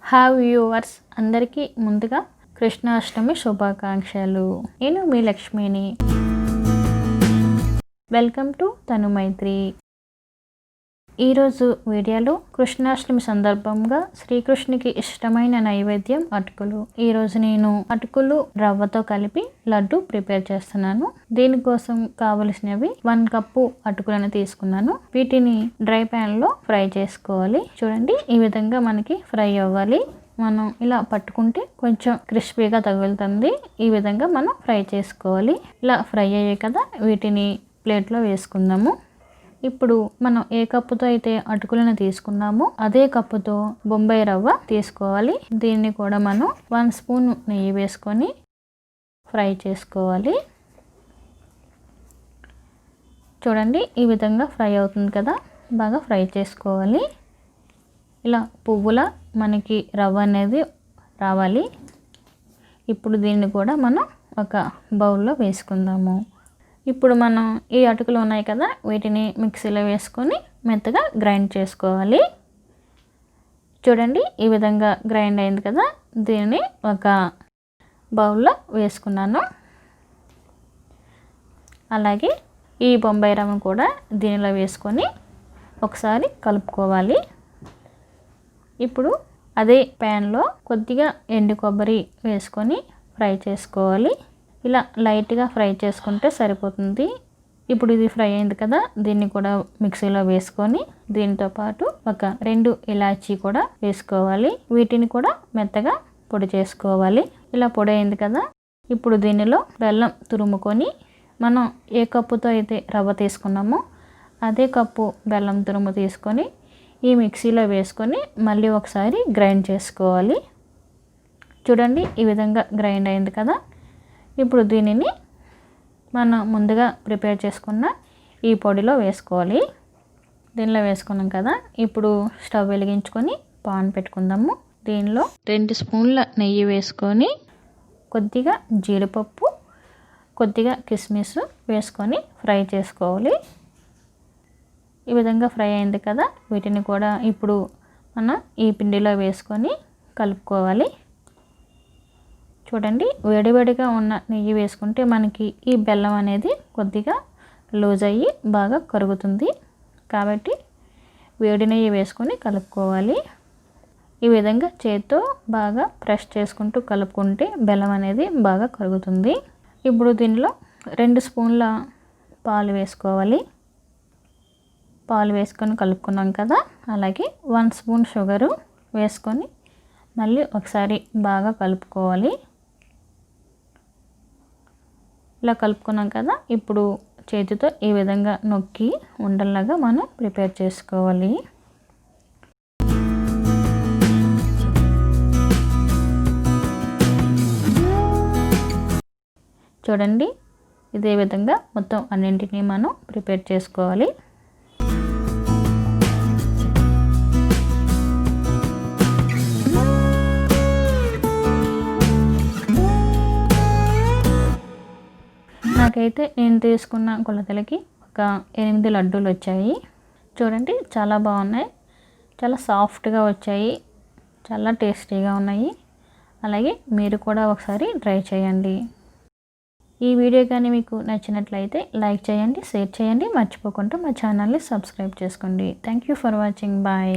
Hi viewers, అందరికీ ముందుగా కృష్ణాష్టమి శుభాకాంక్షలు. నేను మీ లక్ష్మిని. Welcome to Tanumaitri. ఈరోజు వీడియోలో కృష్ణాష్టమి సందర్భంగా శ్రీకృష్ణునికి ఇష్టమైన నైవేద్యం అటుకులు. ఈరోజు నేను అటుకులు రవ్వతో కలిపి లడ్డు ప్రిపేర్ చేస్తున్నాను. దీనికోసం కావలసినవి 1 కప్పు అటుకులను తీసుకున్నాను. వీటిని డ్రై ప్యాన్ లో ఫ్రై చేసుకోవాలి. చూడండి, ఈ విధంగా మనకి ఫ్రై అవ్వాలి. మనం ఇలా పట్టుకుంటే కొంచెం క్రిస్పీగా తగులుతుంది. ఈ విధంగా మనం ఫ్రై చేసుకోవాలి. ఇలా ఫ్రై అయ్యాయి కదా, వీటిని ప్లేట్లో వేసుకుందాము. ఇప్పుడు మనం ఏ కప్పుతో అయితే అటుకులను తీసుకున్నామో అదే కప్పుతో బొంబాయి రవ్వ తీసుకోవాలి. దీన్ని కూడా మనం 1 స్పూన్ నెయ్యి వేసుకొని ఫ్రై చేసుకోవాలి. చూడండి, ఈ విధంగా ఫ్రై అవుతుంది కదా, బాగా ఫ్రై చేసుకోవాలి. ఇలా పువ్వుల మనకి రవ్వ అనేది రావాలి. ఇప్పుడు దీన్ని కూడా మనం ఒక బౌల్లో వేసుకుందాము. ఇప్పుడు మనం ఈ అటుకులు ఉన్నాయి కదా, వీటిని మిక్సీలో వేసుకొని మెత్తగా గ్రైండ్ చేసుకోవాలి. చూడండి, ఈ విధంగా గ్రైండ్ అయింది కదా, దీన్ని ఒక బౌల్లో వేసుకున్నాను. అలాగే ఈ బొంబాయి రవ్వ కూడా దీనిలో వేసుకొని ఒకసారి కలుపుకోవాలి. ఇప్పుడు అదే ప్యాన్లో కొద్దిగా ఎండు కొబ్బరి వేసుకొని ఫ్రై చేసుకోవాలి. ఇలా లైట్గా ఫ్రై చేసుకుంటే సరిపోతుంది. ఇప్పుడు ఇది ఫ్రై అయింది కదా, దీన్ని కూడా మిక్సీలో వేసుకొని దీంతో పాటు ఒక 2 ఇలాచీ కూడా వేసుకోవాలి. వీటిని కూడా మెత్తగా పొడి చేసుకోవాలి. ఇలా పొడి అయింది కదా, ఇప్పుడు దీనిలో బెల్లం తురుముకొని మనం ఏ కప్పుతో అయితే రవ్వ తీసుకున్నామో అదే కప్పు బెల్లం తురుము తీసుకొని ఈ మిక్సీలో వేసుకొని మళ్ళీ ఒకసారి గ్రైండ్ చేసుకోవాలి. చూడండి, ఈ విధంగా గ్రైండ్ అయింది కదా, ఇప్పుడు దీనిని మనం ముందుగా ప్రిపేర్ చేసుకున్న ఈ పొడిలో వేసుకోవాలి. దీనిలో వేసుకున్నాం కదా, ఇప్పుడు స్టవ్ వెలిగించుకొని పాన్ పెట్టుకుందాము. దీనిలో 2 స్పూన్ల నెయ్యి వేసుకొని కొద్దిగా జీడిపప్పు, కొద్దిగా కిస్మిస్ వేసుకొని ఫ్రై చేసుకోవాలి. ఈ విధంగా ఫ్రై అయింది కదా, వీటిని కూడా ఇప్పుడు మనం ఈ పిండిలో వేసుకొని కలుపుకోవాలి. చూడండి, వేడివేడిగా ఉన్న నెయ్యి వేసుకుంటే మనకి ఈ బెల్లం అనేది కొద్దిగా లూజ్ అయ్యి బాగా కరుగుతుంది. కాబట్టి వేడి నెయ్యి వేసుకొని కలుపుకోవాలి. ఈ విధంగా చేత్తో బాగా ప్రెస్ చేసుకుంటూ కలుపుకుంటే బెల్లం అనేది బాగా కరుగుతుంది. ఇప్పుడు దీనిలో 2 స్పూన్ల పాలు వేసుకోవాలి. పాలు వేసుకొని కలుపుకున్నాం కదా, అలాగే 1 స్పూన్ షుగరు వేసుకొని మళ్ళీ ఒకసారి బాగా కలుపుకోవాలి. ఇలా కలుపుకున్నాం కదా, ఇప్పుడు చేతితో ఈ విధంగా నొక్కి ఉండల్లాగా మనం ప్రిపేర్ చేసుకోవాలి. చూడండి, ఇదే విధంగా మొత్తం అన్నింటినీ మనం ప్రిపేర్ చేసుకోవాలి. నాకైతే నేను తీసుకున్న కొలతలకి ఒక 8 లడ్డూలు వచ్చాయి. చూడండి, చాలా బాగున్నాయి, చాలా సాఫ్ట్గా వచ్చాయి, చాలా టేస్టీగా ఉన్నాయి. అలాగే మీరు కూడా ఒకసారి ట్రై చేయండి. ఈ వీడియో కానీ మీకు నచ్చినట్లయితే లైక్ చేయండి, షేర్ చేయండి, మర్చిపోకుండా మా ఛానల్ని సబ్స్క్రైబ్ చేసుకోండి. Thank you for watching. Bye.